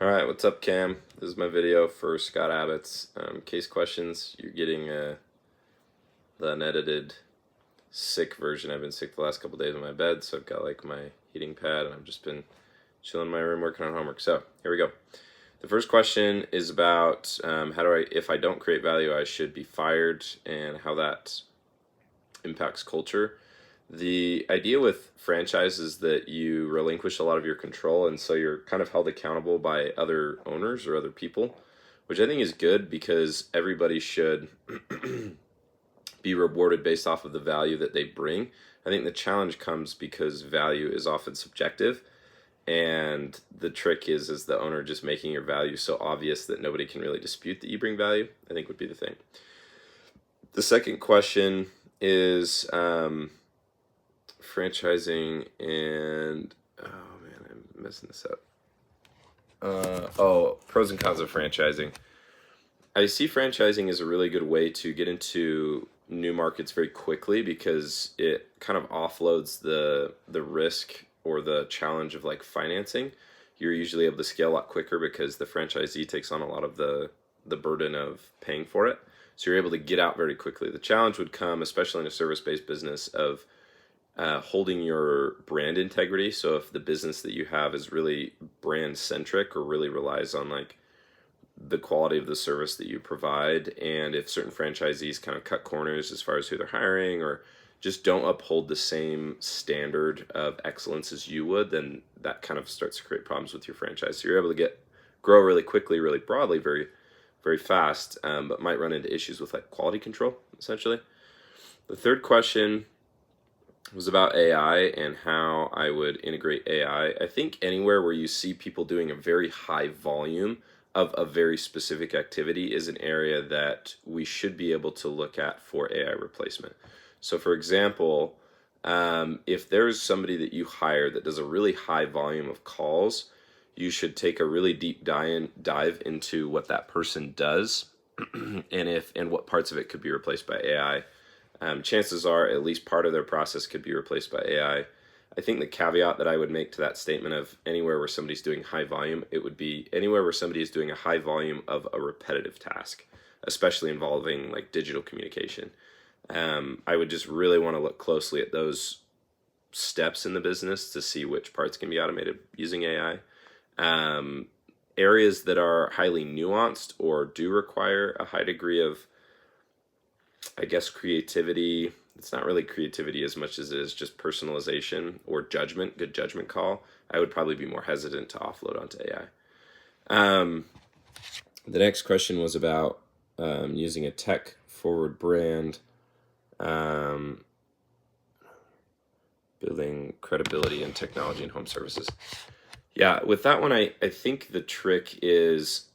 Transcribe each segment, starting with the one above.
All right, what's up, Cam? This is my video for Scott Abbott's case questions. You're getting the unedited sick version. I've been sick the last couple days in my bed, so I've got like my heating pad, and I've just been chilling in my room working on homework. So here we go. The first question is about if I don't create value, I should be fired, and how that impacts culture. The idea with franchise is that you relinquish a lot of your control, and so you're kind of held accountable by other owners or other people, which I think is good because everybody should be rewarded based off of the value that they bring. I think the challenge comes because value is often subjective, and the trick is the owner just making your value so obvious that nobody can really dispute that you bring value, I think would be the thing. The second question is franchising and oh man, I'm messing this up. Pros and cons of franchising. I see franchising as a really good way to get into new markets very quickly because it kind of offloads the risk or the challenge of like financing. You're usually able to scale a lot quicker because the franchisee takes on a lot of the burden of paying for it. So you're able to get out very quickly. The challenge would come, especially in a service-based business, of holding your brand integrity. So if the business that you have is really brand centric or really relies on like the quality of the service that you provide, and if certain franchisees kind of cut corners as far as who they're hiring or just don't uphold the same standard of excellence as you would, then that kind of starts to create problems with your franchise. So you're able to grow really quickly, really broadly, very very fast, but might run into issues with like quality control essentially. The third question was about AI and how I would integrate AI. I think anywhere where you see people doing a very high volume of a very specific activity is an area that we should be able to look at for AI replacement. So, for example, if there's somebody that you hire that does a really high volume of calls, you should take a really deep dive into what that person does and what parts of it could be replaced by AI. Chances are at least part of their process could be replaced by AI. I think the caveat that I would make to that statement of anywhere where somebody's doing high volume, it would be anywhere where somebody is doing a high volume of a repetitive task, especially involving like digital communication. I would just really want to look closely at those steps in the business to see which parts can be automated using AI. Areas that are highly nuanced or do require a high degree of, I guess, creativity. It's not really creativity as much as it is just personalization or judgment, good judgment call. I would probably be more hesitant to offload onto AI. The next question was about using a tech forward brand, building credibility in technology and home services. Yeah, with that one, I think the trick is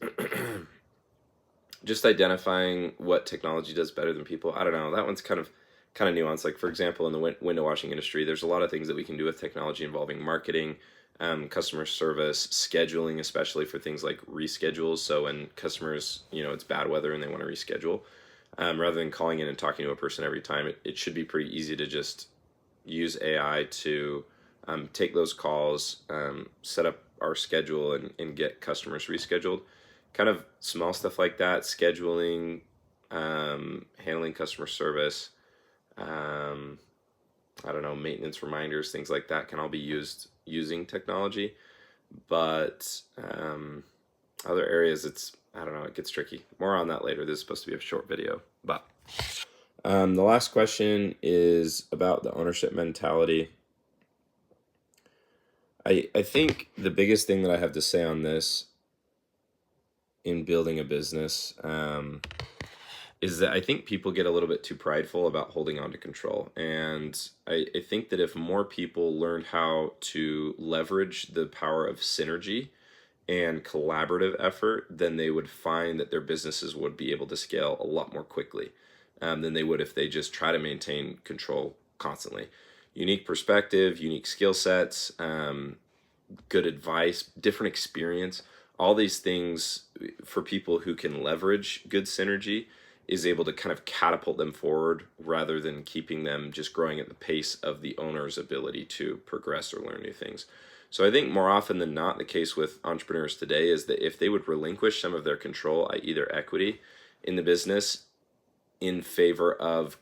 just identifying what technology does better than people. I don't know. That one's kind of nuanced. Like, for example, in the window washing industry, there's a lot of things that we can do with technology involving marketing, customer service, scheduling, especially for things like reschedules. So when customers, it's bad weather and they want to reschedule, rather than calling in and talking to a person every time, it should be pretty easy to just use AI to take those calls, set up our schedule, and get customers rescheduled. Kind of small stuff like that, scheduling, handling customer service, I don't know, maintenance reminders, things like that can all be used using technology. But other areas, I don't know, it gets tricky. More on that later. This is supposed to be a short video. But the last question is about the ownership mentality. I think the biggest thing that I have to say on this in building a business is that I think people get a little bit too prideful about holding on to control. And I think that if more people learned how to leverage the power of synergy and collaborative effort, then they would find that their businesses would be able to scale a lot more quickly than they would if they just try to maintain control constantly. Unique perspective, unique skill sets, good advice, different experience, all these things for people who can leverage good synergy is able to kind of catapult them forward rather than keeping them just growing at the pace of the owner's ability to progress or learn new things. So I think more often than not, the case with entrepreneurs today is that if they would relinquish some of their control, i.e., their equity in the business, in favor of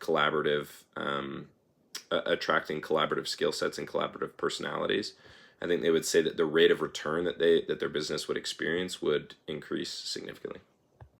attracting collaborative skill sets and collaborative personalities, I think they would say that the rate of return that their business would experience would increase significantly.